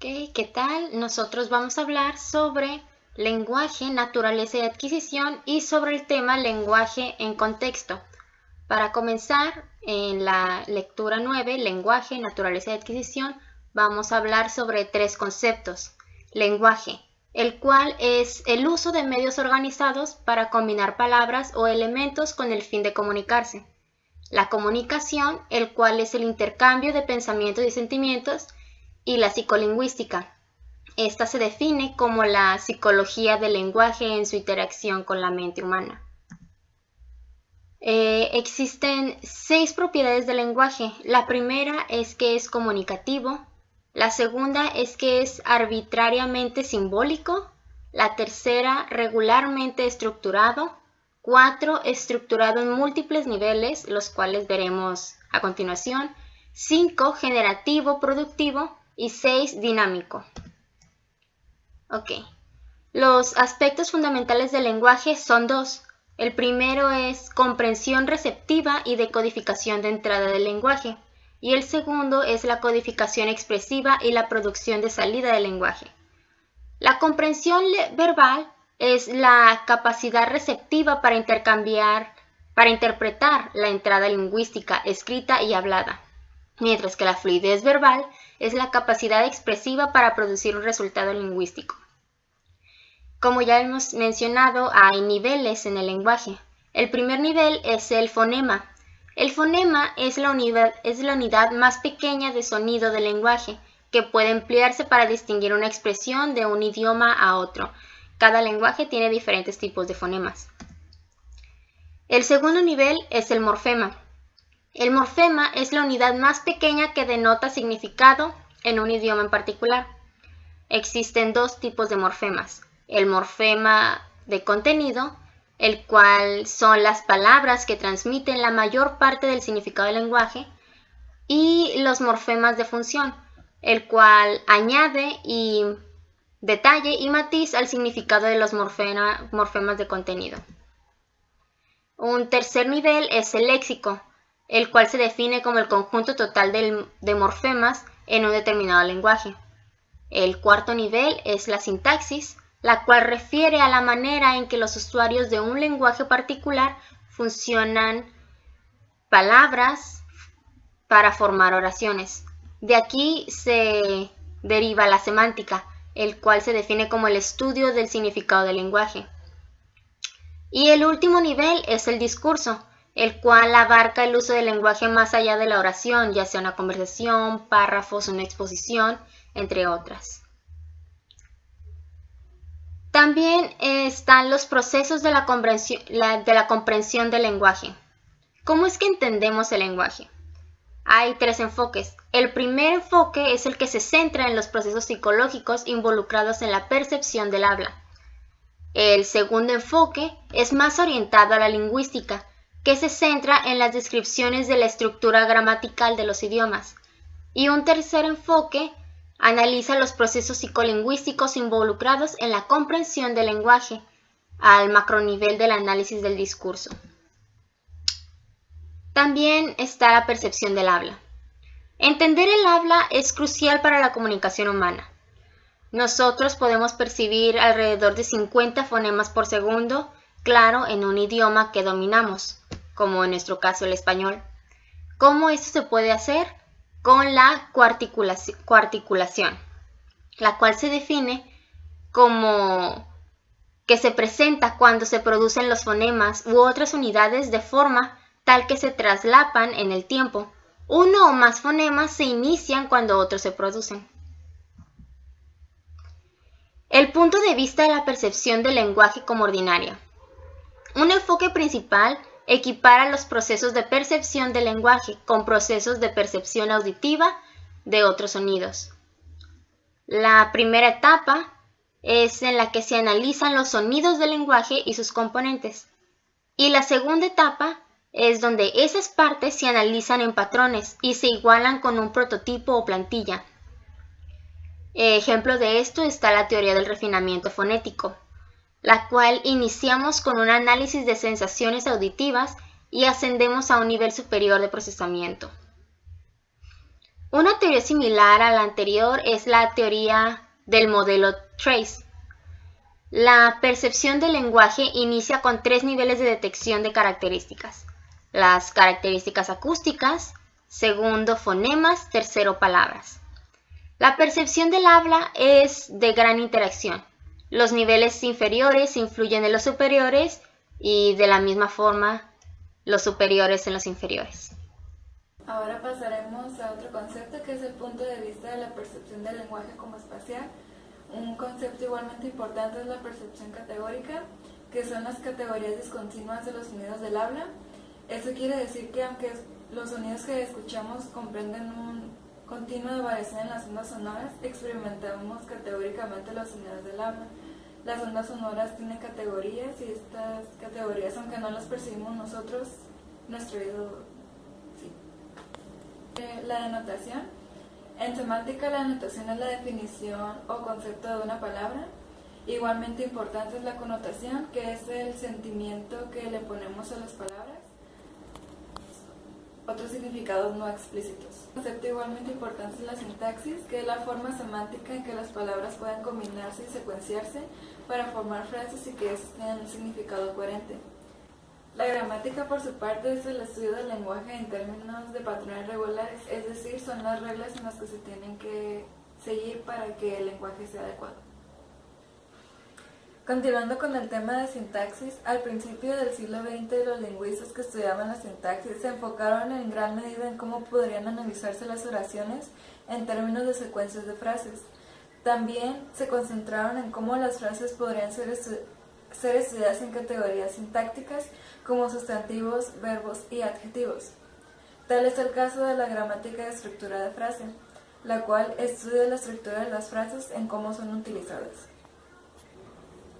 Ok, ¿qué tal? Nosotros vamos a hablar sobre lenguaje, naturaleza y adquisición y sobre el tema lenguaje en contexto. Para comenzar, en la lectura 9, lenguaje, naturaleza y adquisición, vamos a hablar sobre tres conceptos. Lenguaje, el cual es el uso de medios organizados para combinar palabras o elementos con el fin de comunicarse. La comunicación, el cual es el intercambio de pensamientos y sentimientos, y la psicolingüística. Esta se define como la psicología del lenguaje en su interacción con la mente humana. Existen 6 propiedades del lenguaje. La primera es que es comunicativo. La segunda es que es arbitrariamente simbólico. La tercera, regularmente estructurado. 4, estructurado en múltiples niveles, los cuales veremos a continuación. 5, generativo, productivo. Y 6, dinámico. Ok. Los aspectos fundamentales del lenguaje son dos. El primero es comprensión receptiva y decodificación de entrada del lenguaje. Y el segundo es la codificación expresiva y la producción de salida del lenguaje. La comprensión verbal es la capacidad receptiva para interpretar la entrada lingüística escrita y hablada, mientras que la fluidez verbal es la capacidad expresiva para producir un resultado lingüístico. Como ya hemos mencionado, hay niveles en el lenguaje. El primer nivel es el fonema. El fonema es la unidad más pequeña de sonido del lenguaje, que puede emplearse para distinguir una expresión de un idioma a otro. Cada lenguaje tiene diferentes tipos de fonemas. El segundo nivel es el morfema. El morfema es la unidad más pequeña que denota significado en un idioma en particular. Existen dos tipos de morfemas. El morfema de contenido, el cual son las palabras que transmiten la mayor parte del significado del lenguaje, y los morfemas de función, el cual añade detalle y matiz al significado de los morfemas de contenido. Un tercer nivel es el léxico, el cual se define como el conjunto total de morfemas en un determinado lenguaje. El cuarto nivel es la sintaxis, la cual refiere a la manera en que los usuarios de un lenguaje particular funcionan palabras para formar oraciones. De aquí se deriva la semántica, el cual se define como el estudio del significado del lenguaje. Y el último nivel es el discurso, el cual abarca el uso del lenguaje más allá de la oración, ya sea una conversación, párrafos, una exposición, entre otras. También están los procesos de la comprensión del lenguaje. ¿Cómo es que entendemos el lenguaje? Hay 3 enfoques. El primer enfoque es el que se centra en los procesos psicológicos involucrados en la percepción del habla. El segundo enfoque es más orientado a la lingüística, que se centra en las descripciones de la estructura gramatical de los idiomas. Y un tercer enfoque analiza los procesos psicolingüísticos involucrados en la comprensión del lenguaje, al macronivel del análisis del discurso. También está la percepción del habla. Entender el habla es crucial para la comunicación humana. Nosotros podemos percibir alrededor de 50 fonemas por segundo, claro, en un idioma que dominamos, como en nuestro caso el español. ¿Cómo esto se puede hacer? Con la coarticulación, la cual se define como que se presenta cuando se producen los fonemas u otras unidades de forma tal que se traslapan en el tiempo. Uno o más fonemas se inician cuando otros se producen. El punto de vista de la percepción del lenguaje como ordinaria. Un enfoque principal equipara los procesos de percepción del lenguaje con procesos de percepción auditiva de otros sonidos. La primera etapa es en la que se analizan los sonidos del lenguaje y sus componentes. Y la segunda etapa es donde esas partes se analizan en patrones y se igualan con un prototipo o plantilla. Ejemplo de esto está la teoría del refinamiento fonético, la cual iniciamos con un análisis de sensaciones auditivas y ascendemos a un nivel superior de procesamiento. Una teoría similar a la anterior es la teoría del modelo Trace. La percepción del lenguaje inicia con 3 niveles de detección de características. Las características acústicas, segundo fonemas, tercero palabras. La percepción del habla es de gran interacción. Los niveles inferiores influyen en los superiores y de la misma forma los superiores en los inferiores. Ahora pasaremos a otro concepto que es el punto de vista de la percepción del lenguaje como espacial. Un concepto igualmente importante es la percepción categórica, que son las categorías discontinuas de los sonidos del habla. Esto quiere decir que aunque los sonidos que escuchamos comprenden un continuo de variación en las ondas sonoras, experimentamos categóricamente los sonidos del habla. Las ondas sonoras tienen categorías y estas categorías, aunque no las percibimos nosotros, nuestro oído sí. La denotación. En semántica, la denotación es la definición o concepto de una palabra. Igualmente importante es la connotación, que es el sentimiento que le ponemos a las palabras. Otros significados no explícitos. Un concepto igualmente importante es la sintaxis, que es la forma semántica en que las palabras pueden combinarse y secuenciarse para formar frases y que estos tengan un significado coherente. La gramática, por su parte, es el estudio del lenguaje en términos de patrones regulares, es decir, son las reglas en las que se tienen que seguir para que el lenguaje sea adecuado. Continuando con el tema de sintaxis, al principio del siglo XX los lingüistas que estudiaban la sintaxis se enfocaron en gran medida en cómo podrían analizarse las oraciones en términos de secuencias de frases. También se concentraron en cómo las frases podrían ser estudiadas en categorías sintácticas como sustantivos, verbos y adjetivos. Tal es el caso de la gramática de estructura de frase, la cual estudia la estructura de las frases en cómo son utilizadas.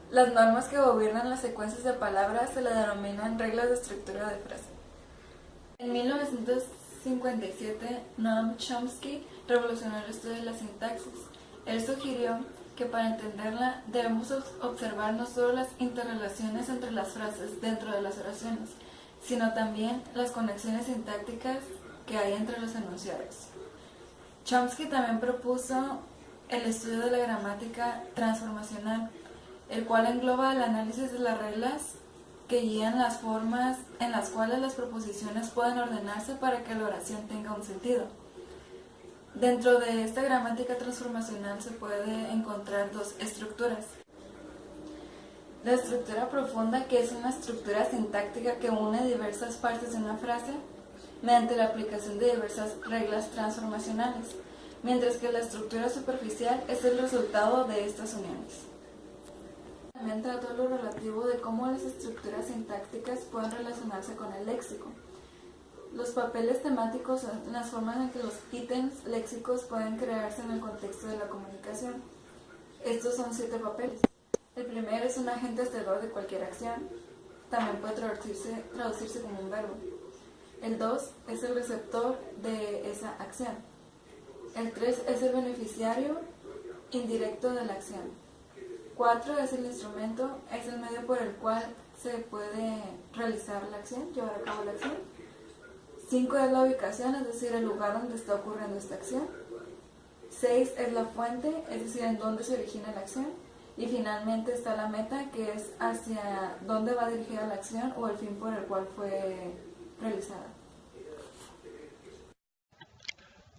Las normas que gobiernan las secuencias de palabras se le denominan reglas de estructura de frase. En 1957, Noam Chomsky revolucionó el estudio de la sintaxis. Él sugirió que para entenderla debemos observar no solo las interrelaciones entre las frases dentro de las oraciones, sino también las conexiones sintácticas que hay entre los enunciados. Chomsky también propuso el estudio de la gramática transformacional, el cual engloba el análisis de las reglas que guían las formas en las cuales las proposiciones pueden ordenarse para que la oración tenga un sentido. Dentro de esta gramática transformacional se puede encontrar dos estructuras. La estructura profunda, que es una estructura sintáctica que une diversas partes de una frase mediante la aplicación de diversas reglas transformacionales, mientras que la estructura superficial es el resultado de estas uniones. También trató lo relativo de cómo las estructuras sintácticas pueden relacionarse con el léxico. Los papeles temáticos son las formas en que los ítems léxicos pueden crearse en el contexto de la comunicación. Estos son 7 papeles. El primero es un agente exterior de cualquier acción. También puede traducirse como un verbo. El 2 es el receptor de esa acción. El 3 es el beneficiario indirecto de la acción. 4 es el instrumento, es el medio por el cual se puede realizar la acción, llevar a cabo la acción. 5 es la ubicación, es decir, el lugar donde está ocurriendo esta acción. 6 es la fuente, es decir, en dónde se origina la acción. Y finalmente está la meta, que es hacia dónde va dirigida la acción o el fin por el cual fue realizada.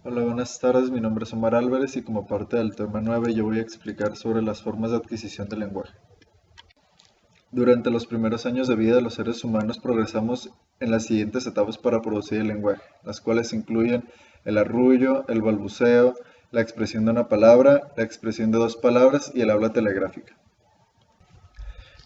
Hola, buenas tardes, mi nombre es Omar Álvarez y como parte del tema 9 yo voy a explicar sobre las formas de adquisición del lenguaje. Durante los primeros años de vida de los seres humanos progresamos en las siguientes etapas para producir el lenguaje, las cuales incluyen el arrullo, el balbuceo, la expresión de una palabra, la expresión de 2 palabras y el habla telegráfica.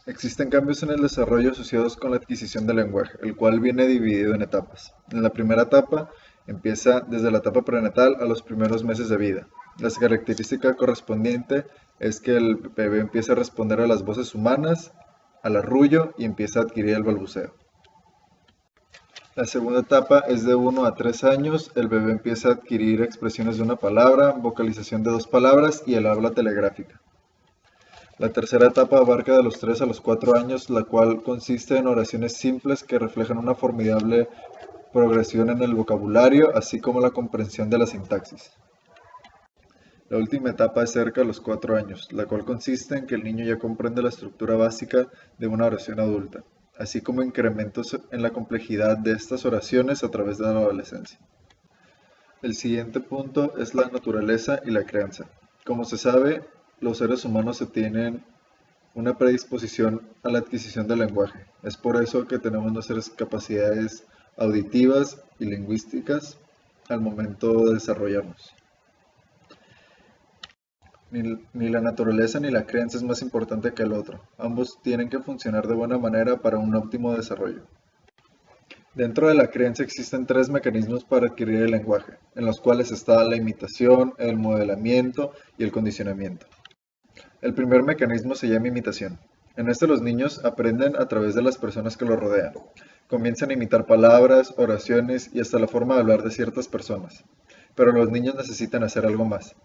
Existen cambios en el desarrollo asociados con la adquisición del lenguaje, el cual viene dividido en etapas. En la primera etapa empieza desde la etapa prenatal a los primeros meses de vida. La característica correspondiente es que el bebé empieza a responder a las voces humanas, al arrullo y empieza a adquirir el balbuceo. La segunda etapa es de 1 a 3 años, el bebé empieza a adquirir expresiones de una palabra, vocalización de 2 palabras y el habla telegráfica. La tercera etapa abarca de los 3 a los 4 años, la cual consiste en oraciones simples que reflejan una formidable progresión en el vocabulario, así como la comprensión de la sintaxis. La última etapa es cerca de los 4 años, la cual consiste en que el niño ya comprende la estructura básica de una oración adulta, así como incrementos en la complejidad de estas oraciones a través de la adolescencia. El siguiente punto es la naturaleza y la crianza. Como se sabe, los seres humanos tienen una predisposición a la adquisición del lenguaje. Es por eso que tenemos nuestras capacidades auditivas y lingüísticas al momento de desarrollarnos. Ni la naturaleza ni la crianza es más importante que el otro. Ambos tienen que funcionar de buena manera para un óptimo desarrollo. Dentro de la crianza existen 3 mecanismos para adquirir el lenguaje, en los cuales está la imitación, el modelamiento y el condicionamiento. El primer mecanismo se llama imitación. En este los niños aprenden a través de las personas que los rodean. Comienzan a imitar palabras, oraciones y hasta la forma de hablar de ciertas personas. Pero los niños necesitan hacer algo más.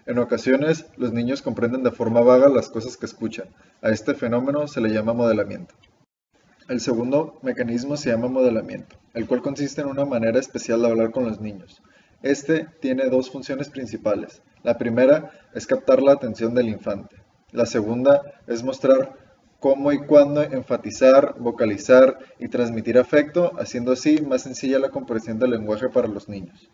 En ocasiones, los niños comprenden de forma vaga las cosas que escuchan. A este fenómeno se le llama modelamiento. El segundo mecanismo se llama modelamiento, el cual consiste en una manera especial de hablar con los niños. Este tiene 2 funciones principales. La primera es captar la atención del infante. La segunda es mostrar cómo y cuándo enfatizar, vocalizar y transmitir afecto, haciendo así más sencilla la comprensión del lenguaje para los niños.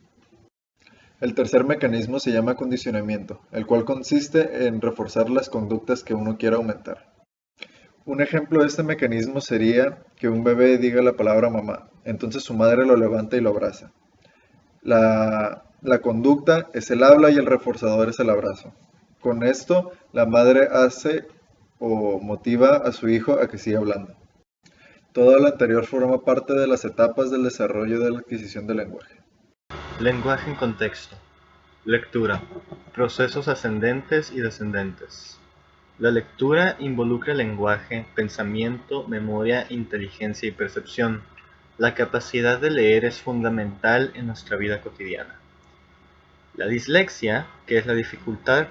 El tercer mecanismo se llama condicionamiento, el cual consiste en reforzar las conductas que uno quiera aumentar. Un ejemplo de este mecanismo sería que un bebé diga la palabra mamá, entonces su madre lo levanta y lo abraza. La conducta es el habla y el reforzador es el abrazo. Con esto, la madre hace o motiva a su hijo a que siga hablando. Todo lo anterior forma parte de las etapas del desarrollo de la adquisición del lenguaje. Lenguaje en contexto. Lectura. Procesos ascendentes y descendentes. La lectura involucra el lenguaje, pensamiento, memoria, inteligencia y percepción. La capacidad de leer es fundamental en nuestra vida cotidiana. La dislexia, que es la dificultad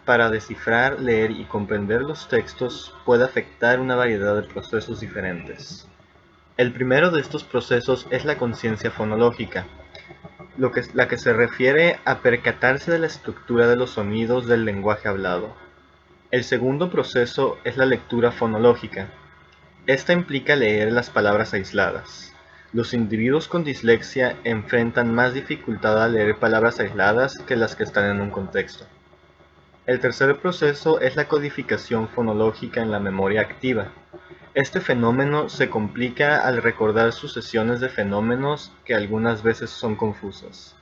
para descifrar, leer y comprender los textos, puede afectar una variedad de procesos diferentes. El primero de estos procesos es la conciencia fonológica, la que se refiere a percatarse de la estructura de los sonidos del lenguaje hablado. El segundo proceso es la lectura fonológica. Esta implica leer las palabras aisladas. Los individuos con dislexia enfrentan más dificultad al leer palabras aisladas que las que están en un contexto. El tercer proceso es la codificación fonológica en la memoria activa. Este fenómeno se complica al recordar sucesiones de fenómenos que algunas veces son confusas.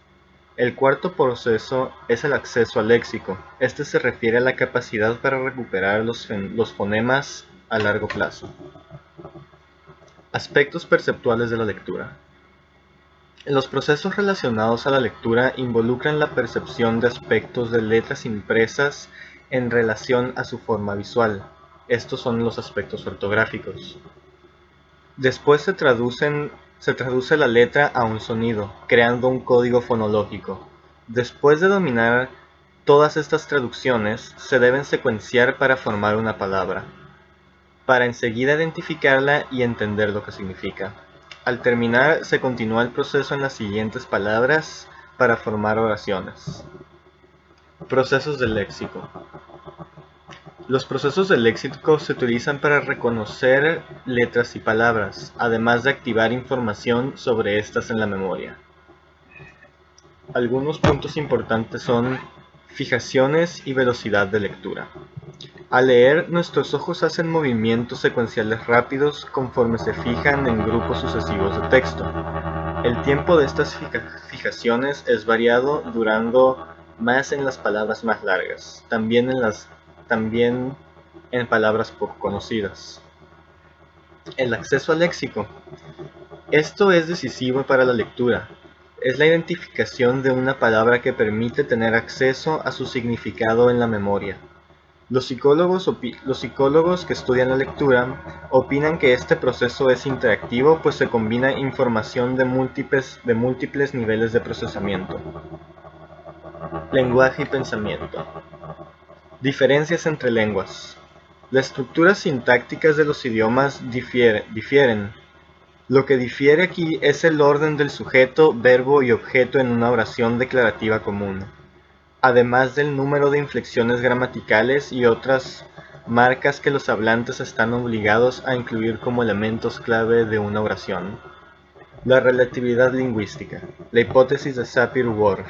El cuarto proceso es el acceso al léxico. Este se refiere a la capacidad para recuperar los fonemas a largo plazo. Aspectos perceptuales de la lectura. Los procesos relacionados a la lectura involucran la percepción de aspectos de letras impresas en relación a su forma visual. Estos son los aspectos ortográficos. Después se traduce la letra a un sonido, creando un código fonológico. Después de dominar todas estas traducciones, se deben secuenciar para formar una palabra, para enseguida identificarla y entender lo que significa. Al terminar, se continúa el proceso en las siguientes palabras para formar oraciones. Procesos del léxico. Los procesos del léxico se utilizan para reconocer letras y palabras, además de activar información sobre estas en la memoria. Algunos puntos importantes son fijaciones y velocidad de lectura. Al leer, nuestros ojos hacen movimientos secuenciales rápidos conforme se fijan en grupos sucesivos de texto. El tiempo de estas fijaciones es variado, durando más en las palabras más largas, también en palabras poco conocidas. El acceso al léxico. Esto es decisivo para la lectura. Es la identificación de una palabra que permite tener acceso a su significado en la memoria. Los psicólogos que estudian la lectura opinan que este proceso es interactivo, pues se combina información de múltiples niveles de procesamiento. Lenguaje y pensamiento. Diferencias entre lenguas. Las estructuras sintácticas de los idiomas difieren. Lo que difiere aquí es el orden del sujeto, verbo y objeto en una oración declarativa común, además del número de inflexiones gramaticales y otras marcas que los hablantes están obligados a incluir como elementos clave de una oración. La relatividad lingüística, la hipótesis de Sapir-Whorf.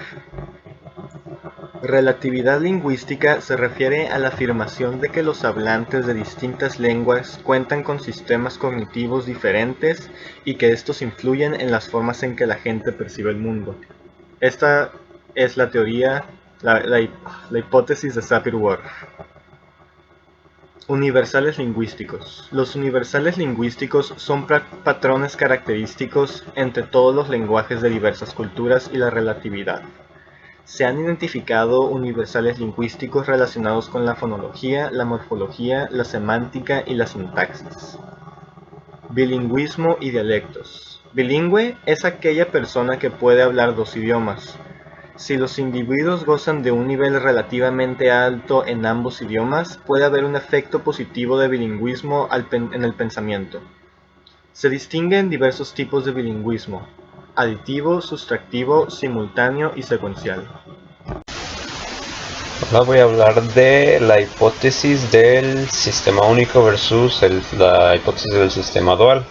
Relatividad lingüística se refiere a la afirmación de que los hablantes de distintas lenguas cuentan con sistemas cognitivos diferentes y que estos influyen en las formas en que la gente percibe el mundo. Esta es la teoría, la hipótesis de Sapir-Whorf. Universales lingüísticos. Los universales lingüísticos son patrones característicos entre todos los lenguajes de diversas culturas y la relatividad. Se han identificado universales lingüísticos relacionados con la fonología, la morfología, la semántica y la sintaxis. Bilingüismo y dialectos. Bilingüe es aquella persona que puede hablar dos idiomas. Si los individuos gozan de un nivel relativamente alto en ambos idiomas, puede haber un efecto positivo de bilingüismo en el pensamiento. Se distinguen diversos tipos de bilingüismo: aditivo, sustractivo, simultáneo y secuencial. Ahora voy a hablar de la hipótesis del sistema único versus la hipótesis del sistema dual.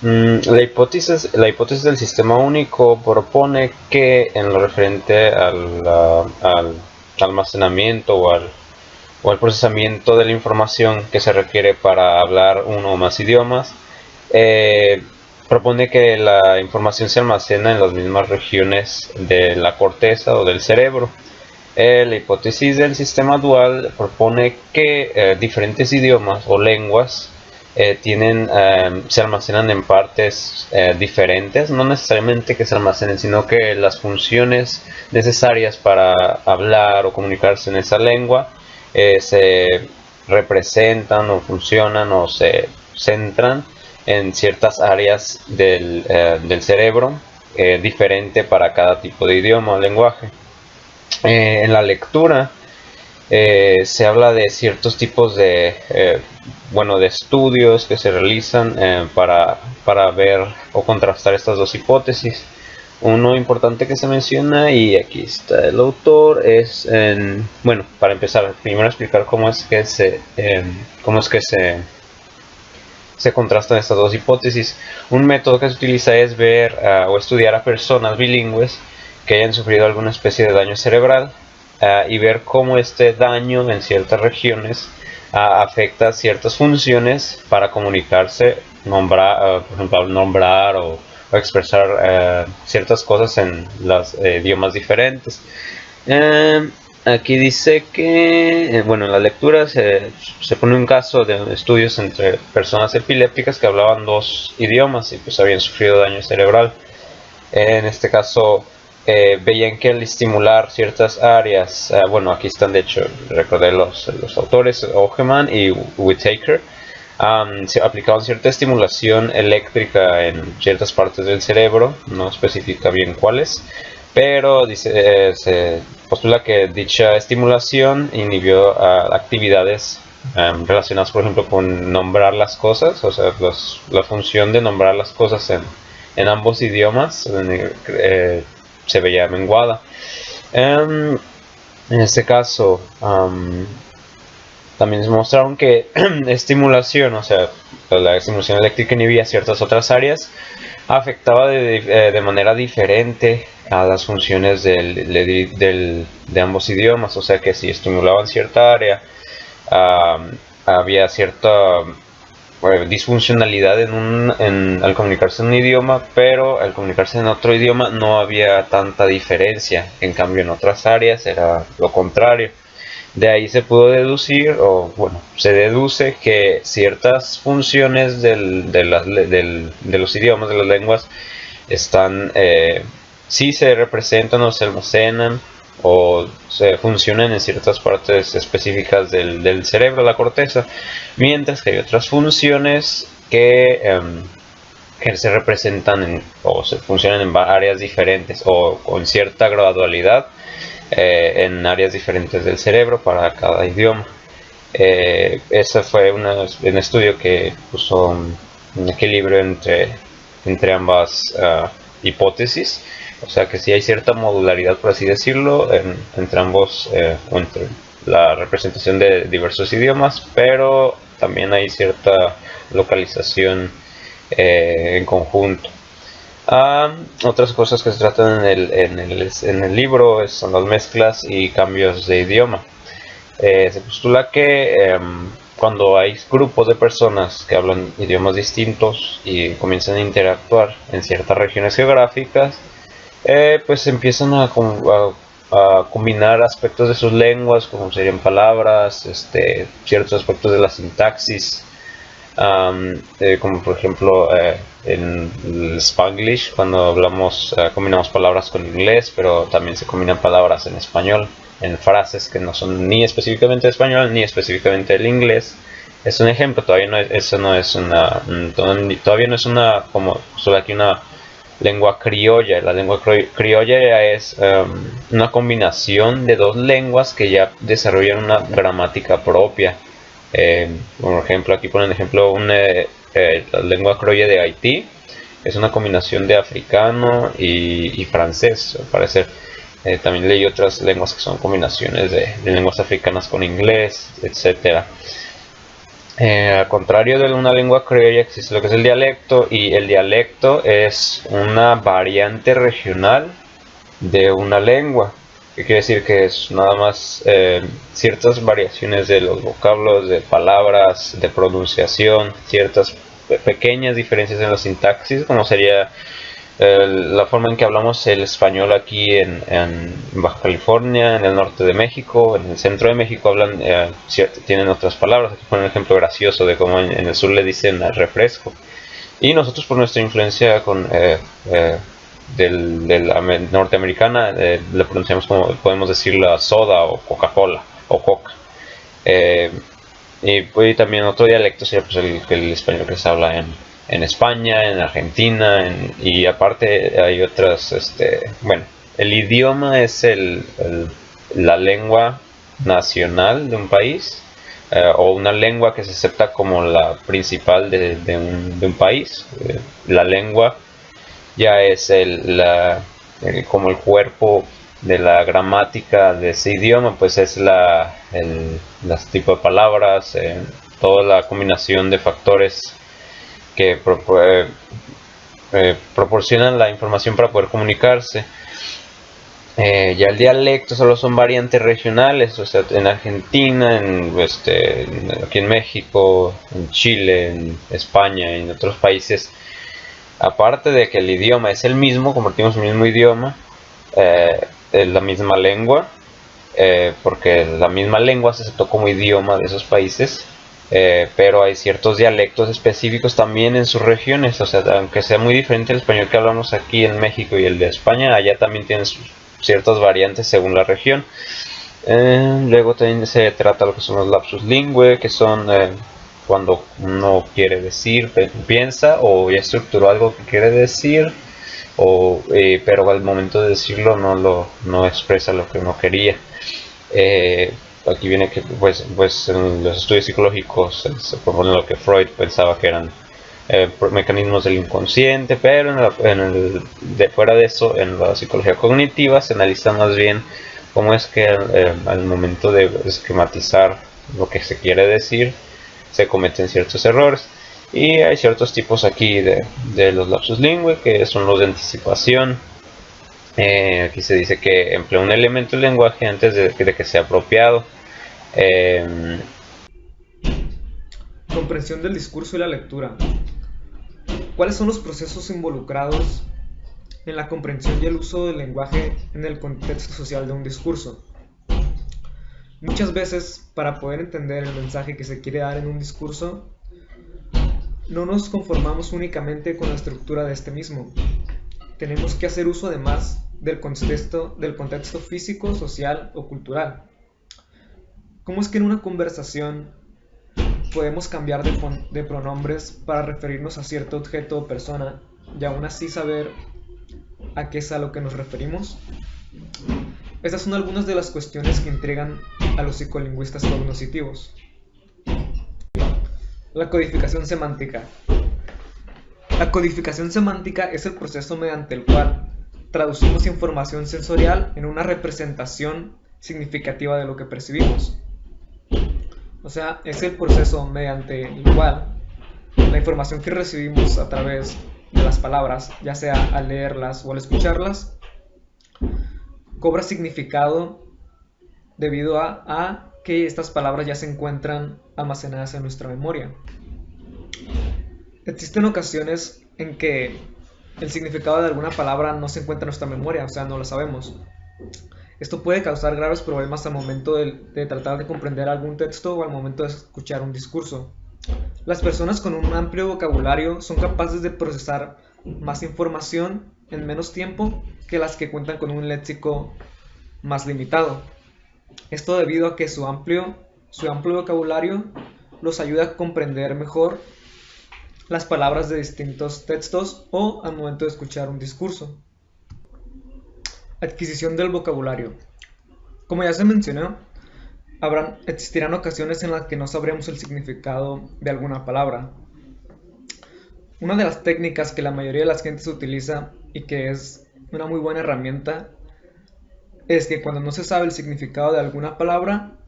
La hipótesis del sistema único propone que en lo referente al almacenamiento o al procesamiento de la información que se requiere para hablar uno o más idiomas, propone que la información se almacena en las mismas regiones de la corteza o del cerebro. La hipótesis del sistema dual propone que diferentes idiomas o lenguas se almacenan en partes diferentes, no necesariamente que se almacenen, sino que las funciones necesarias para hablar o comunicarse en esa lengua se representan o funcionan o se centran en ciertas áreas del cerebro, diferente para cada tipo de idioma o lenguaje. En la lectura se habla de ciertos tipos de estudios que se realizan para ver o contrastar estas dos hipótesis. Uno importante que se menciona, y aquí está el autor, es para empezar, primero explicar cómo es que se contrastan estas dos hipótesis. Un método que se utiliza es ver o estudiar a personas bilingües que hayan sufrido alguna especie de daño cerebral y ver cómo este daño en ciertas regiones afecta ciertas funciones para comunicarse, por ejemplo, nombrar o expresar ciertas cosas en los idiomas diferentes. Aquí dice que, en la lectura se pone un caso de estudios entre personas epilépticas que hablaban dos idiomas y pues habían sufrido daño cerebral. En este caso veían que al estimular ciertas áreas, aquí están, de hecho, recordé los autores, Ogeman y Whittaker, se aplicaban cierta estimulación eléctrica en ciertas partes del cerebro, no especifica bien cuáles, pero se postula que dicha estimulación inhibió actividades relacionadas, por ejemplo, con nombrar las cosas, o sea, la función de nombrar las cosas en ambos idiomas se veía menguada. En este caso, también se mostraron que estimulación, o sea, la estimulación eléctrica inhibía ciertas otras áreas, afectaba de manera diferente a las funciones de ambos idiomas. O sea que si estimulaban cierta área, había cierta disfuncionalidad al comunicarse en un idioma, pero al comunicarse en otro idioma no había tanta diferencia. En cambio, en otras áreas era lo contrario. De ahí se pudo deducir, se deduce que ciertas funciones de los idiomas, de las lenguas, sí se representan o se almacenan o se funcionan en ciertas partes específicas del cerebro, la corteza, mientras que hay otras funciones que se representan o se funcionan en áreas diferentes o con cierta gradualidad en áreas diferentes del cerebro para cada idioma. Ese fue un estudio que puso un equilibrio entre entre ambas hipótesis. O sea que sí hay cierta modularidad, por así decirlo, entre ambos, entre la representación de diversos idiomas, pero también hay cierta localización en conjunto. Otras cosas que se tratan en el libro son las mezclas y cambios de idioma. Se postula que cuando hay grupos de personas que hablan idiomas distintos y comienzan a interactuar en ciertas regiones geográficas, pues empiezan a combinar aspectos de sus lenguas, como serían palabras, ciertos aspectos de la sintaxis, como por ejemplo en el Spanglish, cuando combinamos palabras con inglés, pero también se combinan palabras en español, en frases que no son ni específicamente de español ni específicamente del inglés. Es un ejemplo, todavía no es una como solo aquí una lengua criolla. La lengua criolla ya es una combinación de dos lenguas que ya desarrollan una gramática propia. Por ejemplo, aquí ponen ejemplo la lengua criolla de Haití. Es una combinación de africano y francés, al parecer. También leí otras lenguas que son combinaciones de lenguas africanas con inglés, etc. Al contrario de una lengua criolla existe lo que es el dialecto, y el dialecto es una variante regional de una lengua. ¿Qué quiere decir? Que es nada más ciertas variaciones de los vocablos, de palabras, de pronunciación, ciertas pequeñas diferencias en la sintaxis, como sería la forma en que hablamos el español aquí en Baja California, en el norte de México, en el centro de México tienen otras palabras. Aquí ponen un ejemplo gracioso de cómo en el sur le dicen refresco. Y nosotros, por nuestra influencia del norteamericana, le pronunciamos como podemos decirla soda o Coca-Cola o Coca. Y también otro dialecto sería pues el español que se habla en España, en Argentina, y aparte hay otras, bueno, el idioma es la lengua nacional de un país, o una lengua que se acepta como la principal de un país. La lengua ya es como el cuerpo de la gramática de ese idioma, pues es los tipos de palabras, toda la combinación de factores que proporcionan la información para poder comunicarse. Ya el dialecto solo son variantes regionales, o sea, en Argentina, aquí en México, en Chile, en España y en otros países. Aparte de que el idioma es el mismo, compartimos el mismo idioma, es la misma lengua, porque la misma lengua se aceptó como idioma de esos países. Pero hay ciertos dialectos específicos también en sus regiones, o sea, aunque sea muy diferente el español que hablamos aquí en México y el de España, allá también tienen ciertas variantes según la región. Luego también se trata lo que son los lapsus lingüe, que son cuando uno quiere decir, piensa o ya estructuró algo que quiere decir, pero al momento de decirlo no expresa lo que uno quería. Aquí viene que pues en los estudios psicológicos se propone lo que Freud pensaba que eran mecanismos del inconsciente, pero fuera de eso, en la psicología cognitiva se analiza más bien cómo es que al momento de esquematizar lo que se quiere decir se cometen ciertos errores. Y hay ciertos tipos aquí de los lapsus lingüe, que son los de anticipación. Aquí se dice que emplea un elemento del lenguaje antes de que sea apropiado. Comprensión del discurso y la lectura. ¿Cuáles son los procesos involucrados en la comprensión y el uso del lenguaje en el contexto social de un discurso? Muchas veces, para poder entender el mensaje que se quiere dar en un discurso, no nos conformamos únicamente con la estructura de este mismo. Tenemos que hacer uso además del contexto físico, social o cultural. ¿Cómo es que en una conversación podemos cambiar de pronombres para referirnos a cierto objeto o persona y aún así saber a qué es a lo que nos referimos? Estas son algunas de las cuestiones que intrigan a los psicolingüistas cognitivos. La codificación semántica. La codificación semántica es el proceso mediante el cual traducimos información sensorial en una representación significativa de lo que percibimos. O sea, es el proceso mediante el cual la información que recibimos a través de las palabras, ya sea al leerlas o al escucharlas, cobra significado debido a que estas palabras ya se encuentran almacenadas en nuestra memoria. Existen ocasiones en que el significado de alguna palabra no se encuentra en nuestra memoria, o sea, no lo sabemos. Esto puede causar graves problemas al momento de tratar de comprender algún texto o al momento de escuchar un discurso. Las personas con un amplio vocabulario son capaces de procesar más información en menos tiempo que las que cuentan con un léxico más limitado. Esto debido a que su amplio vocabulario los ayuda a comprender mejor las palabras de distintos textos o al momento de escuchar un discurso. Adquisición del vocabulario. Como ya se mencionó, existirán ocasiones en las que no sabremos el significado de alguna palabra. Una de las técnicas que la mayoría de las gentes utiliza y que es una muy buena herramienta es que cuando no se sabe el significado de alguna palabra,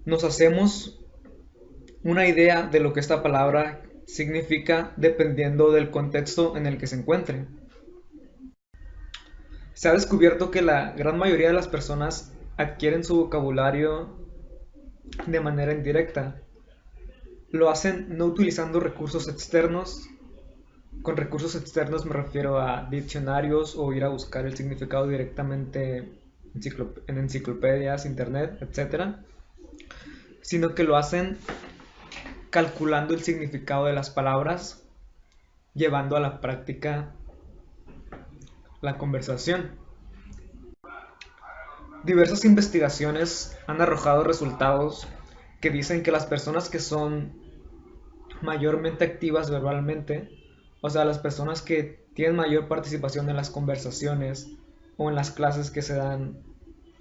nos hacemos una idea de lo que esta palabra significa dependiendo del contexto en el que se encuentre. Se ha descubierto que la gran mayoría de las personas adquieren su vocabulario de manera indirecta. Lo hacen no utilizando recursos externos. Con recursos externos me refiero a diccionarios o ir a buscar el significado directamente en enciclopedias, internet, etc. Sino que lo hacen calculando el significado de las palabras, llevando a la práctica la conversación. Diversas investigaciones han arrojado resultados que dicen que las personas que son mayormente activas verbalmente, o sea, las personas que tienen mayor participación en las conversaciones o en las clases que se dan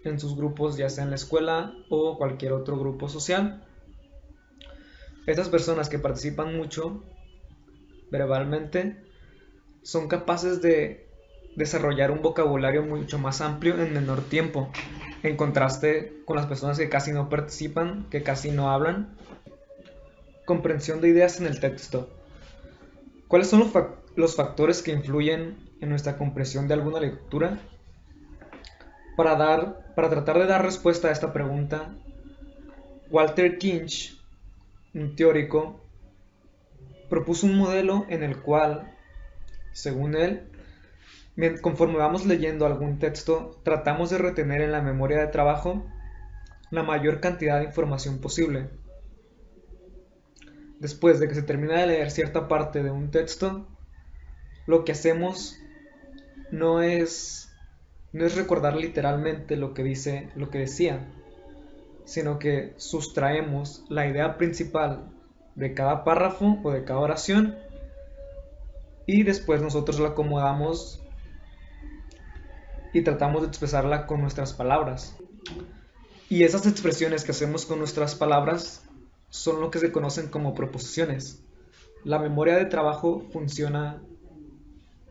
en sus grupos, ya sea en la escuela o cualquier otro grupo social, estas personas que participan mucho verbalmente son capaces de desarrollar un vocabulario mucho más amplio en menor tiempo, en contraste con las personas que casi no participan, que casi no hablan. Comprensión de ideas en el texto. ¿Cuáles son los factores que influyen en nuestra comprensión de alguna lectura? Para tratar de dar respuesta a esta pregunta, Walter Kinch, un teórico, propuso un modelo en el cual, según él, conforme vamos leyendo algún texto, tratamos de retener en la memoria de trabajo la mayor cantidad de información posible. Después de que se termina de leer cierta parte de un texto, lo que hacemos no es recordar literalmente lo que decía, sino que sustraemos la idea principal de cada párrafo o de cada oración y después nosotros la acomodamos y tratamos de expresarla con nuestras palabras. Y esas expresiones que hacemos con nuestras palabras son lo que se conocen como proposiciones. La memoria de trabajo funciona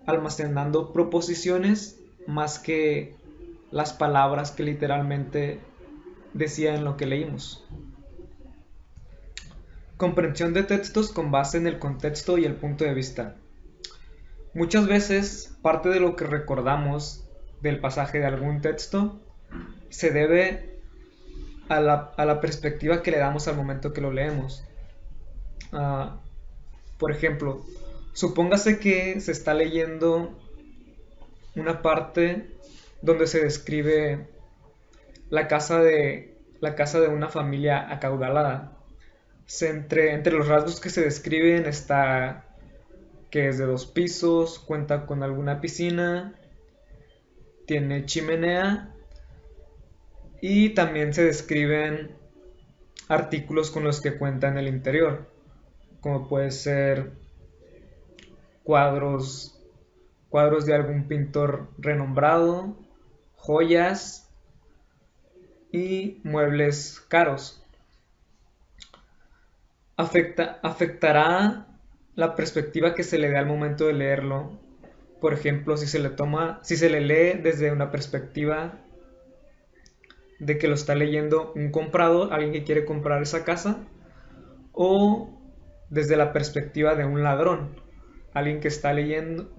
almacenando proposiciones más que las palabras que literalmente decían lo que leímos. Comprensión de textos con base en el contexto y el punto de vista. Muchas veces parte de lo que recordamos del pasaje de algún texto se debe a la perspectiva que le damos al momento que lo leemos. Por ejemplo, supóngase que se está leyendo una parte donde se describe la casa de una familia acaudalada. Entre los rasgos que se describen está que es de 2 pisos, cuenta con alguna piscina, tiene chimenea y también se describen artículos con los que cuenta en el interior, como puede ser cuadros de algún pintor renombrado, joyas y muebles caros. Afectará la perspectiva que se le dé al momento de leerlo. Por ejemplo, si se le lee desde una perspectiva de que lo está leyendo un comprador, alguien que quiere comprar esa casa, o desde la perspectiva de un ladrón, alguien que está leyendo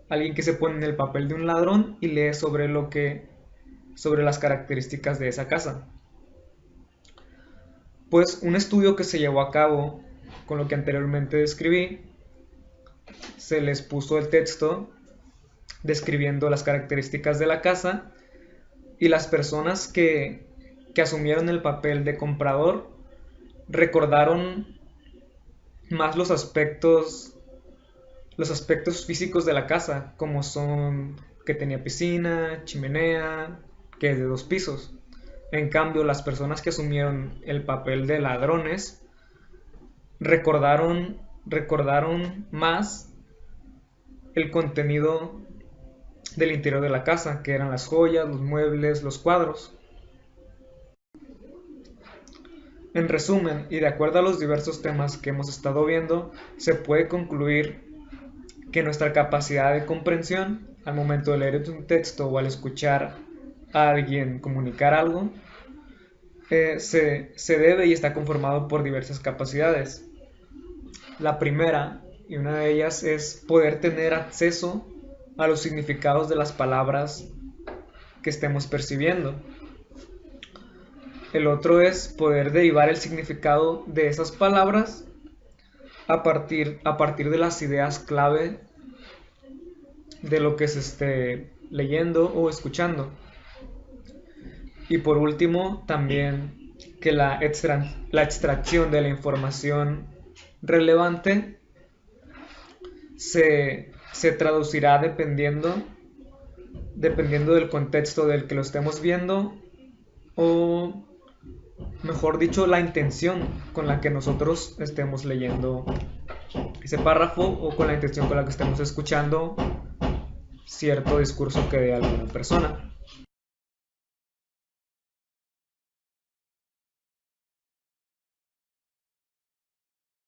alguien que se pone en el papel de un ladrón y lee sobre las características de esa casa. Pues un estudio que se llevó a cabo con lo que anteriormente describí, se les puso el texto describiendo las características de la casa, y las personas que asumieron el papel de comprador recordaron más los aspectos físicos de la casa, como son que tenía piscina, chimenea, que es de 2 pisos. En cambio, las personas que asumieron el papel de ladrones recordaron más el contenido del interior de la casa, que eran las joyas, los muebles, los cuadros. En resumen, y de acuerdo a los diversos temas que hemos estado viendo, se puede concluir que nuestra capacidad de comprensión al momento de leer un texto o al escuchar a alguien comunicar algo se debe y está conformado por diversas capacidades. La primera, y una de ellas, es poder tener acceso a los significados de las palabras que estemos percibiendo. El otro es poder derivar el significado de esas palabras a partir de las ideas clave de lo que se esté leyendo o escuchando. Y por último, también que la extracción de la información relevante se traducirá dependiendo del contexto del que lo estemos viendo, o mejor dicho, la intención con la que nosotros estemos leyendo ese párrafo, o con la intención con la que estemos escuchando cierto discurso que dé alguna persona.